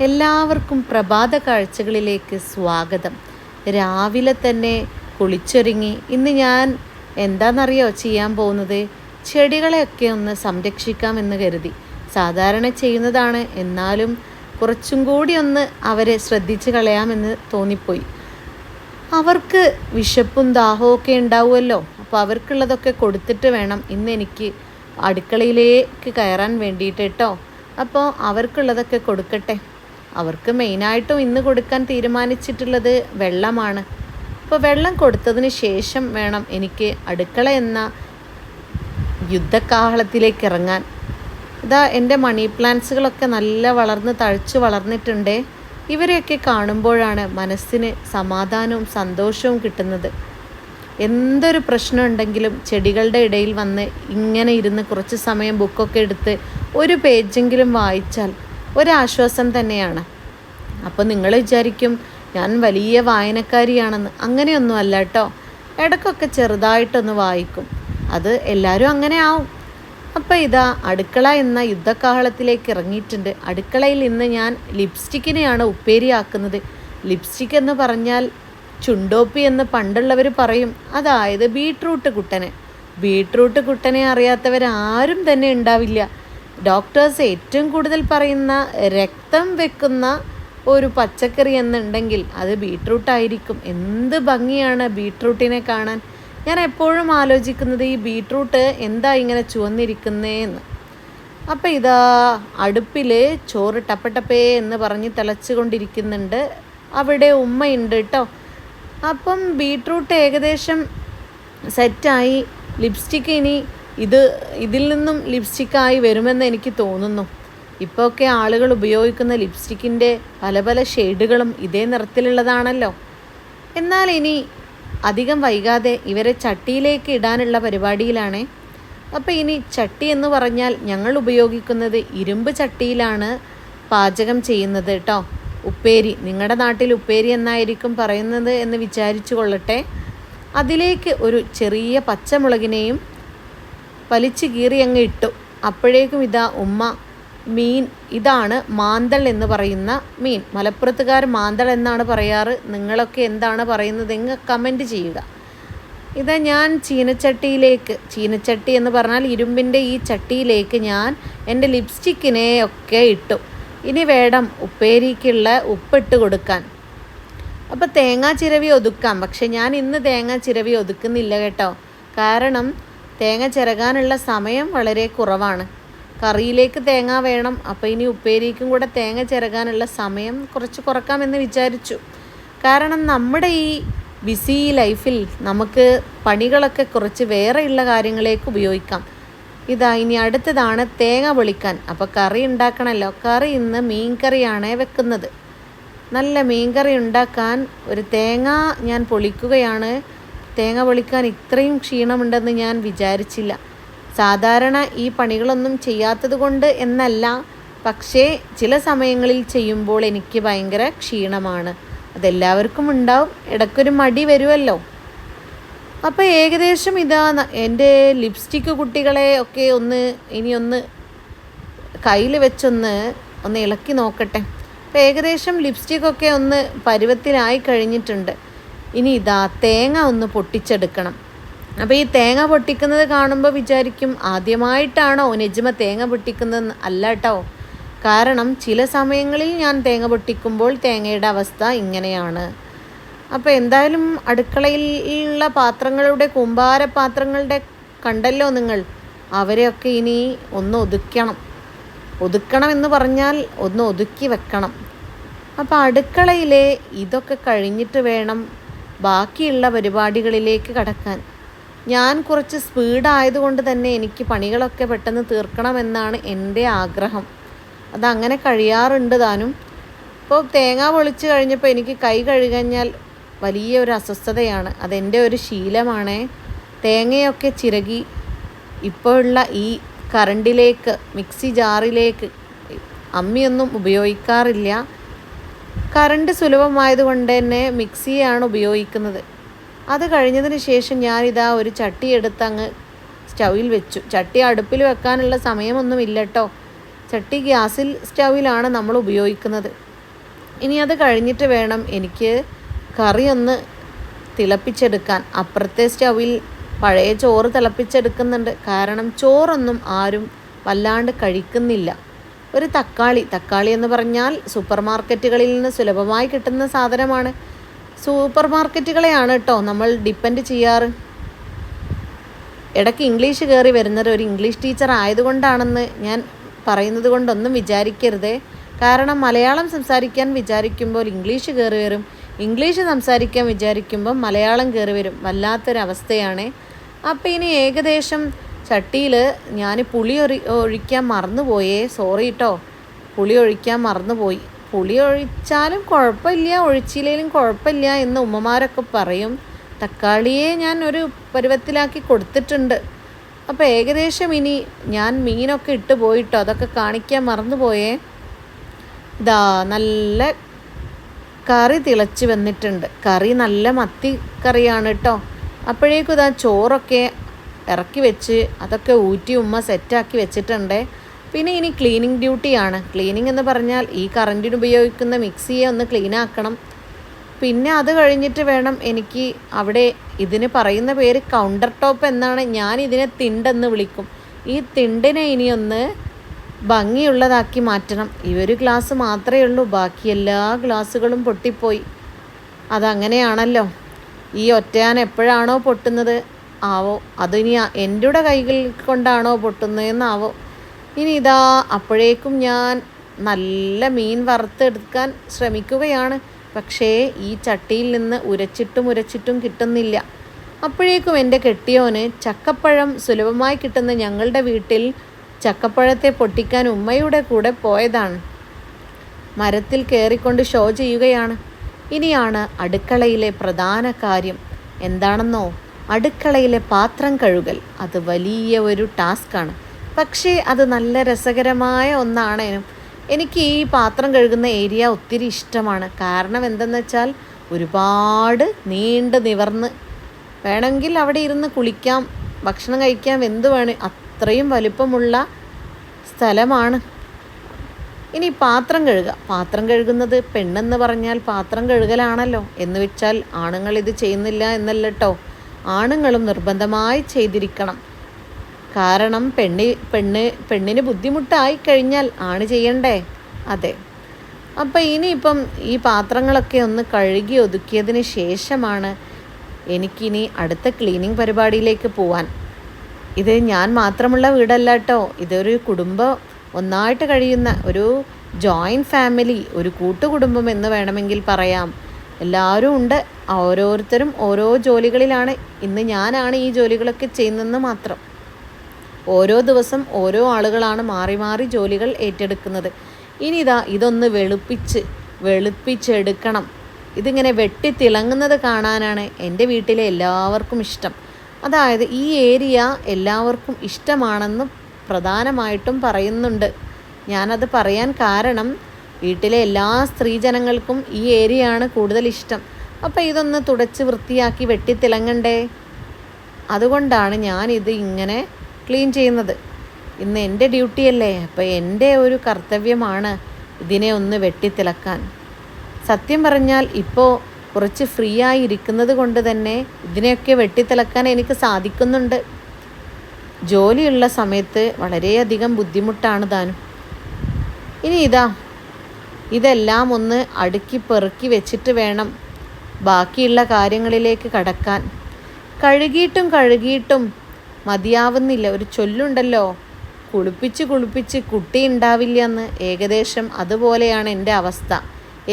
എല്ലാവർക്കും പ്രഭാത കാഴ്ചകളിലേക്ക് സ്വാഗതം. രാവിലെ തന്നെ കുളിച്ചൊരുങ്ങി ഇന്ന് ഞാൻ എന്താണെന്നറിയോ ചെയ്യാൻ പോകുന്നത്? ചെടികളെയൊക്കെ ഒന്ന് സംരക്ഷിക്കാമെന്ന് കരുതി. സാധാരണ ചെയ്യുന്നതാണ്, എന്നാലും കുറച്ചും കൂടി ഒന്ന് അവരെ ശ്രദ്ധിച്ച് കളയാമെന്ന് തോന്നിപ്പോയി. അവർക്ക് വിശപ്പും ദാഹവും ഒക്കെ ഉണ്ടാവുമല്ലോ, അപ്പോൾ അവർക്കുള്ളതൊക്കെ കൊടുത്തിട്ട് വേണം ഇന്ന് എനിക്ക് അടുക്കളയിലേക്ക് കയറാൻ വേണ്ടിയിട്ട് കേട്ടോ. അപ്പോൾ അവർക്കുള്ളതൊക്കെ കൊടുക്കട്ടെ. അവർക്ക് മെയിനായിട്ടും ഇന്ന് കൊടുക്കാൻ തീരുമാനിച്ചിട്ടുള്ളത് വെള്ളമാണ്. അപ്പോൾ വെള്ളം കൊടുത്തതിന് ശേഷം വേണം എനിക്ക് അടുക്കള എന്ന യുദ്ധകാഹളത്തിലേക്ക് ഇറങ്ങാൻ. ഇതാ എൻ്റെ മണി പ്ലാന്റ്സുകളൊക്കെ നല്ല വളർന്ന് തഴച്ചു വളർന്നിട്ടുണ്ട്. ഇവരെയൊക്കെ കാണുമ്പോഴാണ് മനസ്സിന് സമാധാനവും സന്തോഷവും കിട്ടുന്നത്. എന്തൊരു പ്രശ്നം ഉണ്ടെങ്കിലും ചെടികളുടെ ഇടയിൽ വന്ന് ഇങ്ങനെ ഇരുന്ന് കുറച്ച് സമയം ബുക്കൊക്കെ എടുത്ത് ഒരു പേജെങ്കിലും വായിച്ചാൽ ഒരാശ്വാസം തന്നെയാണ്. അപ്പോൾ നിങ്ങൾ വിചാരിക്കും ഞാൻ വലിയ വായനക്കാരിയാണെന്ന്. അങ്ങനെയൊന്നും അല്ല കേട്ടോ. ഇടയ്ക്കൊക്കെ ചെറുതായിട്ടൊന്ന് വായിക്കും. അത് എല്ലാവരും അങ്ങനെ ആവും. അപ്പോൾ ഇതാ അടുക്കള എന്ന യുദ്ധകാഹളത്തിലേക്ക് ഇറങ്ങിയിട്ടുണ്ട്. അടുക്കളയിൽ ഇന്ന് ഞാൻ ലിപ്സ്റ്റിക്കിനെയാണ് ഉപ്പേരിയാക്കുന്നത്. ലിപ്സ്റ്റിക് എന്ന് പറഞ്ഞാൽ ചുണ്ടോപ്പി എന്ന് പണ്ടുള്ളവർ പറയും. അതായത് ബീട്രൂട്ട് കുട്ടനെ അറിയാത്തവരാരും തന്നെ ഉണ്ടാവില്ല. ഡോക്ടേഴ്സ് ഏറ്റവും കൂടുതൽ പറയുന്ന രക്തം വെക്കുന്ന ഒരു പച്ചക്കറി എന്നുണ്ടെങ്കിൽ അത് ബീട്രൂട്ടായിരിക്കും. എന്ത് ഭംഗിയാണ് ബീട്രൂട്ടിനെ കാണാൻ. ഞാൻ എപ്പോഴും ആലോചിക്കുന്നത് ഈ ബീട്രൂട്ട് എന്താ ഇങ്ങനെ ചുവന്നിരിക്കുന്നതെന്ന്. അപ്പോൾ ഇതാ അടുപ്പിൽ ചോറ് ടപ്പേ എന്ന് പറഞ്ഞ് തിളച്ചു കൊണ്ടിരിക്കുന്നുണ്ട്. അവിടെ ഉമ്മയുണ്ട് കേട്ടോ. അപ്പം ബീട്രൂട്ട് ഏകദേശം സെറ്റായി. ലിപ്സ്റ്റിക്ക് ഇനി ഇതിൽ നിന്നും ലിപ്സ്റ്റിക്കായി വരുമെന്ന് എനിക്ക് തോന്നുന്നു. ഇപ്പോൾ ഒക്കെ ആളുകൾ ഉപയോഗിക്കുന്ന ലിപ്സ്റ്റിക്കിൻ്റെ പല പല ഷെയ്ഡുകളും ഇതേ നിറത്തിലുള്ളതാണല്ലോ. എന്നാൽ ഇനി അധികം വൈകാതെ ഇവരെ ചട്ടിയിലേക്ക് ഇടാനുള്ള പരിപാടിയിലാണ്. അപ്പോൾ ഇനി ചട്ടി എന്ന് പറഞ്ഞാൽ ഞങ്ങൾ ഉപയോഗിക്കുന്നത് ഇരുമ്പ് ചട്ടിയിലാണ് പാചകം ചെയ്യുന്നത് കേട്ടോ. ഉപ്പേരി, നിങ്ങളുടെ നാട്ടിൽ ഉപ്പേരി എന്നായിരിക്കും പറയുന്നത് എന്ന് വിചാരിച്ചു കൊള്ളട്ടെ. അതിലേക്ക് ഒരു ചെറിയ പച്ചമുളകിനെയും വലിച്ചു കീറി അങ്ങ് ഇട്ടു. അപ്പോഴേക്കും ഇതാ ഉമ്മ മീൻ, ഇതാണ് മാന്തൾ എന്ന് പറയുന്ന മീൻ. മലപ്പുറത്തുകാർ മാന്തൾ എന്നാണ് പറയാറ്. നിങ്ങളൊക്കെ എന്താണ് പറയുന്നതെന്ന് കമൻറ്റ് ചെയ്യുക. ഇതാ ഞാൻ ചീനച്ചട്ടി എന്ന് പറഞ്ഞാൽ ഇരുമ്പിൻ്റെ ഈ ചട്ടിയിലേക്ക് ഞാൻ എൻ്റെ ലിപ്സ്റ്റിക്കിനെ ഒക്കെ ഇട്ടു. ഇനി വേണം ഉപ്പേരിക്കുള്ള ഉപ്പിട്ട് കൊടുക്കാൻ. അപ്പോൾ തേങ്ങാ ചിരവി ഒതുക്കാം. പക്ഷെ ഞാൻ ഇന്ന് തേങ്ങാ ചിരവി ഒതുക്കുന്നില്ല കേട്ടോ. കാരണം തേങ്ങ ചിരകാനുള്ള സമയം വളരെ കുറവാണ്. കറിയിലേക്ക് തേങ്ങ വേണം. അപ്പോൾ ഇനി ഉപ്പേരിക്കും കൂടെ തേങ്ങ ചിരകാനുള്ള സമയം കുറച്ച് കുറക്കാമെന്ന് വിചാരിച്ചു. കാരണം നമ്മുടെ ഈ ബിസി ലൈഫിൽ നമുക്ക് പണികളൊക്കെ കുറച്ച് വേറെയുള്ള കാര്യങ്ങളിലേക്ക് ഉപയോഗിക്കാം. ഇതാ ഇനി അടുത്തതാണ് തേങ്ങ പൊളിക്കാൻ. അപ്പോൾ കറി ഉണ്ടാക്കണമല്ലോ. കറി ഇന്ന് മീൻ കറിയാണ് വെക്കുന്നത്. നല്ല മീൻ കറി ഉണ്ടാക്കാൻ ഒരു തേങ്ങ ഞാൻ പൊളിക്കുകയാണ്. തേങ്ങ പൊളിക്കാൻ ഇത്രയും ക്ഷീണമുണ്ടെന്ന് ഞാൻ വിചാരിച്ചില്ല. സാധാരണ ഈ പണികളൊന്നും ചെയ്യാത്തത് കൊണ്ട് എന്നല്ല, പക്ഷേ ചില സമയങ്ങളിൽ ചെയ്യുമ്പോൾ എനിക്ക് ഭയങ്കര ക്ഷീണമാണ്. അതെല്ലാവർക്കും ഉണ്ടാവും. ഇടയ്ക്കൊരു മടി വരുമല്ലോ. അപ്പോൾ ഏകദേശം ഇതാ എൻ്റെ ലിപ്സ്റ്റിക്ക് കുട്ടികളെ ഒക്കെ ഒന്ന് കയ്യിൽ വെച്ചൊന്ന് ഇളക്കി നോക്കട്ടെ. അപ്പോൾ ഏകദേശം ലിപ്സ്റ്റിക്കൊക്കെ ഒന്ന് പരുവത്തിലായി കഴിഞ്ഞിട്ടുണ്ട്. ഇനി ഇതാ തേങ്ങ ഒന്ന് പൊട്ടിച്ചെടുക്കണം. അപ്പോൾ ഈ തേങ്ങ പൊട്ടിക്കുന്നത് കാണുമ്പോൾ വിചാരിക്കും ആദ്യമായിട്ടാണോ നെജ്മ തേങ്ങ പൊട്ടിക്കുന്നതെന്ന്. അല്ല കേട്ടോ. കാരണം ചില സമയങ്ങളിൽ ഞാൻ തേങ്ങ പൊട്ടിക്കുമ്പോൾ തേങ്ങയുടെ അവസ്ഥ ഇങ്ങനെയാണ്. അപ്പോൾ എന്തായാലും അടുക്കളയിലുള്ള പാത്രങ്ങളുടെ കുമ്പാരപാത്രങ്ങളുടെ കണ്ടല്ലോ നിങ്ങൾ. അവരെയൊക്കെ ഇനി ഒന്ന് ഒതുക്കണം എന്ന് പറഞ്ഞാൽ ഒന്ന് ഒതുക്കി വെക്കണം. അപ്പോൾ അടുക്കളയിലെ ഇതൊക്കെ കഴിഞ്ഞിട്ട് വേണം ബാക്കിയുള്ള പരിപാടികളിലേക്ക് കടക്കാൻ. ഞാൻ കുറച്ച് സ്പീഡായതുകൊണ്ട് തന്നെ എനിക്ക് പണികളൊക്കെ പെട്ടെന്ന് തീർക്കണമെന്നാണ് എൻ്റെ ആഗ്രഹം. അതങ്ങനെ കഴിയാറുണ്ട് താനും. ഇപ്പോൾ തേങ്ങ പൊളിച്ച് കഴിഞ്ഞപ്പോൾ എനിക്ക് കൈ കഴുകഞ്ഞാൽ വലിയൊരു അസ്വസ്ഥതയാണ്. അതെൻ്റെ ഒരു ശീലമാണ്. തേങ്ങയൊക്കെ ചിരകി ഇപ്പോഴുള്ള ഈ കറണ്ടിലേക്ക്, മിക്സി ജാറിലേക്ക് അമ്മിയൊന്നും ഉപയോഗിക്കാറില്ല. കറണ്ട് സുലഭമായതുകൊണ്ട് തന്നെ മിക്സിയാണ് ഉപയോഗിക്കുന്നത്. അത് കഴിഞ്ഞതിന് ശേഷം ഞാനിതാ ഒരു ചട്ടി എടുത്ത് അങ്ങ് സ്റ്റൗവിൽ വെച്ചു. ചട്ടി അടുപ്പിൽ വെക്കാനുള്ള സമയമൊന്നുമില്ല കേട്ടോ. ചട്ടി സ്റ്റൗവിലാണ് നമ്മൾ ഉപയോഗിക്കുന്നത്. ഇനി അത് കഴിഞ്ഞിട്ട് വേണം എനിക്ക് കറി ഒന്ന് തിളപ്പിച്ചെടുക്കാൻ. അപ്പുറത്തെ സ്റ്റൗവിൽ പഴയ ചോറ് തിളപ്പിച്ചെടുക്കുന്നുണ്ട്. കാരണം ചോറൊന്നും ആരും വല്ലാണ്ട് കഴിക്കുന്നില്ല. ഒരു തക്കാളി എന്ന് പറഞ്ഞാൽ സൂപ്പർ മാർക്കറ്റുകളിൽ നിന്ന് സുലഭമായി കിട്ടുന്ന സാധനമാണ്. സൂപ്പർ മാർക്കറ്റുകളെയാണ് കേട്ടോ നമ്മൾ ഡിപ്പെൻഡ് ചെയ്യാറ്. ഇടയ്ക്ക് ഇംഗ്ലീഷ് കയറി വരുന്നത് ഒരു ഇംഗ്ലീഷ് ടീച്ചർ ആയതുകൊണ്ടാണെന്ന് ഞാൻ പറയുന്നത് കൊണ്ടൊന്നും വിചാരിക്കരുതേ. കാരണം മലയാളം സംസാരിക്കാൻ വിചാരിക്കുമ്പോൾ ഇംഗ്ലീഷ് കയറി വരും, ഇംഗ്ലീഷ് സംസാരിക്കാൻ വിചാരിക്കുമ്പോൾ മലയാളം കയറി വരും. വല്ലാത്തൊരവസ്ഥയാണ്. അപ്പോൾ ഇനി ഏകദേശം ചട്ടിയിൽ ഞാൻ പുളി ഒഴിക്കാൻ മറന്നുപോയേ. സോറി കേട്ടോ, പുളി ഒഴിക്കാൻ മറന്നുപോയി. പുളി ഒഴിച്ചാലും കുഴപ്പമില്ല, ഒഴിച്ചില്ലെങ്കിലും കുഴപ്പമില്ല എന്ന് ഉമ്മമാരൊക്കെ പറയും. തക്കാളിയെ ഞാൻ ഒരു പരുവത്തിലാക്കി കൊടുത്തിട്ടുണ്ട്. അപ്പോൾ ഏകദേശം ഇനി ഞാൻ മീനൊക്കെ ഇട്ട് പോയിട്ടോ, അതൊക്കെ കാണിക്കാൻ മറന്നുപോയേ. ഇതാ നല്ല കറി തിളച്ച് വന്നിട്ടുണ്ട്. കറി നല്ല മത്തി കറിയാണ് കേട്ടോ. അപ്പോഴേക്കും ഇതാ ചോറൊക്കെ ഇറക്കി വെച്ച് അതൊക്കെ ഊറ്റി ഉമ്മ സെറ്റാക്കി വെച്ചിട്ടുണ്ട്. പിന്നെ ഇനി ക്ലീനിങ് ഡ്യൂട്ടിയാണ്. ക്ലീനിങ് എന്ന് പറഞ്ഞാൽ ഈ കറൻറ്റിന് ഉപയോഗിക്കുന്ന മിക്സിയെ ഒന്ന് ക്ലീനാക്കണം. പിന്നെ അത് കഴിഞ്ഞിട്ട് വേണം എനിക്ക് അവിടെ, ഇതിന് പറയുന്ന പേര് കൗണ്ടർ ടോപ്പ് എന്നാണ്, ഞാൻ ഇതിനെ തിണ്ടെന്ന് വിളിക്കും. ഈ തിണ്ടിനെ ഇനിയൊന്ന് ഭംഗിയുള്ളതാക്കി മാറ്റണം. ഈ ഒരു ഗ്ലാസ് മാത്രമേ ഉള്ളൂ, ബാക്കി എല്ലാ ഗ്ലാസ്സുകളും പൊട്ടിപ്പോയി. അതങ്ങനെയാണല്ലോ. ഈ ഒറ്റയാൻ എപ്പോഴാണോ പൊട്ടുന്നത് ആവോ, അതിനി എൻ്റെ കൈകൾ കൊണ്ടാണോ പൊട്ടുന്നതെന്നാവോ. ഇനി ഇതാ അപ്പോഴേക്കും ഞാൻ നല്ല മീൻ വറുത്തെടുക്കാൻ ശ്രമിക്കുകയാണ്. പക്ഷേ ഈ ചട്ടിയിൽ നിന്ന് ഉരച്ചിട്ടും കിട്ടുന്നില്ല. അപ്പോഴേക്കും എൻ്റെ കെട്ടിയോന് ചക്കപ്പഴം സുലഭമായി കിട്ടുന്ന ഞങ്ങളുടെ വീട്ടിൽ ചക്കപ്പഴത്തെ പൊട്ടിക്കാൻ ഉമ്മയുടെ കൂടെ പോയതാണ്. മരത്തിൽ കയറിക്കൊണ്ട് ഷോ ചെയ്യുകയാണ്. ഇനിയാണ് അടുക്കളയിലെ പ്രധാന കാര്യം. എന്താണെന്നോ, അടുക്കളയിലെ പാത്രം കഴുകൽ. അത് വലിയ ഒരു ടാസ്ക്കാണ്. പക്ഷേ അത് നല്ല രസകരമായ ഒന്നാണേനും. എനിക്ക് ഈ പാത്രം കഴുകുന്ന ഏരിയ ഒത്തിരി ഇഷ്ടമാണ്. കാരണം എന്തെന്ന് വെച്ചാൽ ഒരുപാട് നീണ്ട് നിവർന്ന് വേണമെങ്കിൽ അവിടെ ഇരുന്ന് കുളിക്കാം, ഭക്ഷണം കഴിക്കാം, എന്ത് വേണം, അത്രയും വലുപ്പമുള്ള സ്ഥലമാണ്. ഇനി പാത്രം കഴുകുന്നത് പെണ്ണെന്ന് പറഞ്ഞാൽ പാത്രം കഴുകലാണല്ലോ. എന്ന് വെച്ചാൽ ആണുങ്ങൾ ഇത് ചെയ്യുന്നില്ല എന്നല്ല കേട്ടോ. ആണുങ്ങളും നിർബന്ധമായി ചെയ്തിരിക്കണം. കാരണം പെണ്ണിന് ബുദ്ധിമുട്ടായി കഴിഞ്ഞാൽ ആണ് ചെയ്യണ്ടേ. അതെ. അപ്പം ഇനിയിപ്പം ഈ പാത്രങ്ങളൊക്കെ ഒന്ന് കഴുകി ഒതുക്കിയതിന് ശേഷമാണ് എനിക്കിനി അടുത്ത ക്ലീനിങ് പരിപാടിയിലേക്ക് പോവാൻ. ഇത് ഞാൻ മാത്രമുള്ള വീടല്ല കേട്ടോ. ഇതൊരു കുടുംബം ഒന്നായിട്ട് കഴിയുന്ന ഒരു ജോയിൻറ്റ് ഫാമിലി, ഒരു കൂട്ടുകുടുംബം എന്ന് വേണമെങ്കിൽ പറയാം. എല്ലാവരും ഉണ്ട്. ഓരോരുത്തരും ഓരോ ജോലികളിലാണ്. ഇന്ന് ഞാനാണ് ഈ ജോലികളൊക്കെ ചെയ്യുന്നതെന്ന് മാത്രം. ഓരോ ദിവസം ഓരോ ആളുകളാണ് മാറി മാറി ജോലികൾ ഏറ്റെടുക്കുന്നത്. ഇനി ഇതൊന്ന് വെളുപ്പിച്ചെടുക്കണം. ഇതിങ്ങനെ വെട്ടിത്തിളങ്ങുന്നത് കാണാനാണ് എൻ്റെ വീട്ടിലെ എല്ലാവർക്കും ഇഷ്ടം. അതായത് ഈ ഏരിയ എല്ലാവർക്കും ഇഷ്ടമാണെന്ന് പ്രധാനമായിട്ടും പറയുന്നുണ്ട്. ഞാനത് പറയാൻ കാരണം വീട്ടിലെ എല്ലാ സ്ത്രീജനങ്ങൾക്കും ഈ ഏരിയയാണ് കൂടുതൽ ഇഷ്ടം. അപ്പോൾ ഇതൊന്ന് തുടച്ച് വൃത്തിയാക്കി വെട്ടിത്തിളങ്ങണ്ടേ. അതുകൊണ്ടാണ് ഞാനിത് ഇങ്ങനെ ക്ലീൻ ചെയ്യുന്നത്. ഇന്ന് എൻ്റെ ഡ്യൂട്ടിയല്ലേ, അപ്പോൾ എൻ്റെ ഒരു കർത്തവ്യമാണ് ഇതിനെ ഒന്ന് വെട്ടിത്തിളക്കാൻ. സത്യം പറഞ്ഞാൽ ഇപ്പോൾ കുറച്ച് ഫ്രീ ആയി ഇരിക്കുന്നത് കൊണ്ട് തന്നെ ഇതിനെയൊക്കെ വെട്ടിത്തിളക്കാൻ എനിക്ക് സാധിക്കുന്നുണ്ട്. ജോലിയുള്ള സമയത്ത് വളരെയധികം ബുദ്ധിമുട്ടാണ് താനും. ഇനി ഇതെല്ലാം ഒന്ന് അടുക്കി പെറുക്കി വെച്ചിട്ട് വേണം ബാക്കിയുള്ള കാര്യങ്ങളിലേക്ക് കടക്കാൻ. കഴുകിയിട്ടും മതിയാവുന്നില്ല. ഒരു ചൊല്ലുണ്ടല്ലോ, കുളിപ്പിച്ച് കുട്ടി ഉണ്ടാവില്ല എന്ന്. ഏകദേശം അതുപോലെയാണ് എൻ്റെ അവസ്ഥ.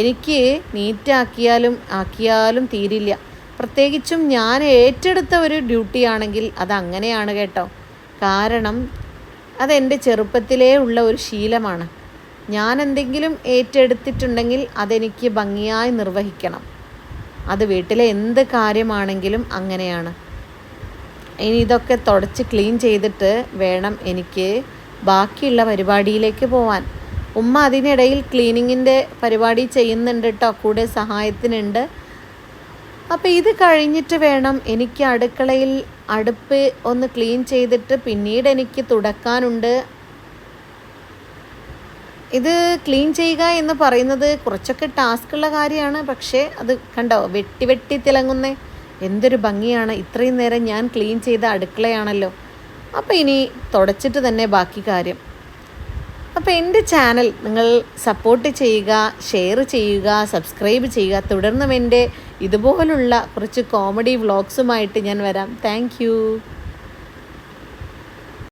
എനിക്ക് ആക്കിയാലും തീരില്ല. പ്രത്യേകിച്ചും ഞാൻ ഏറ്റെടുത്ത ഒരു ഡ്യൂട്ടിയാണെങ്കിൽ അതങ്ങനെയാണ് കേട്ടോ. കാരണം അതെൻ്റെ ചെറുപ്പത്തിലേ ഉള്ള ഒരു ശീലമാണ്. ഞാൻ എന്തെങ്കിലും ഏറ്റെടുത്തിട്ടുണ്ടെങ്കിൽ അതെനിക്ക് ഭംഗിയായി നിർവഹിക്കണം. അത് വീട്ടിലെ എന്ത് കാര്യമാണെങ്കിലും അങ്ങനെയാണ്. ഇനി ഇതൊക്കെ തുടച്ച് ക്ലീൻ ചെയ്തിട്ട് വേണം എനിക്ക് ബാക്കിയുള്ള പരിപാടിയിലേക്ക് പോവാൻ. ഉമ്മ അതിനിടയിൽ ക്ലീനിങ്ങിൻ്റെ പരിപാടി ചെയ്യുന്നുണ്ട് കേട്ടോ, കൂടെ സഹായത്തിനുണ്ട്. അപ്പോൾ ഇത് കഴിഞ്ഞിട്ട് വേണം എനിക്ക് അടുക്കളയിൽ അടുപ്പ് ഒന്ന് ക്ലീൻ ചെയ്തിട്ട് പിന്നീട് എനിക്ക് തുടക്കാനുണ്ട്. ഇത് ക്ലീൻ ചെയ്യുക എന്ന് പറയുന്നത് കുറച്ചൊക്കെ ടാസ്ക്കുള്ള കാര്യമാണ്. പക്ഷേ അത് കണ്ടോ, വെട്ടി വെട്ടി തിളങ്ങുന്നേ, എന്തൊരു ഭംഗിയാണ്. ഇത്രയും നേരം ഞാൻ ക്ലീൻ ചെയ്ത അടുക്കളയാണല്ലോ. അപ്പോൾ ഇനി തുടച്ചിട്ട് തന്നെ ബാക്കി കാര്യം. അപ്പോൾ എൻ്റെ ചാനൽ നിങ്ങൾ സപ്പോർട്ട് ചെയ്യുക, ഷെയർ ചെയ്യുക, സബ്സ്ക്രൈബ് ചെയ്യുക. തുടർന്നും എൻ്റെ ഇതുപോലുള്ള കുറച്ച് കോമഡി വ്ളോഗ്സുമായിട്ട് ഞാൻ വരാം. താങ്ക്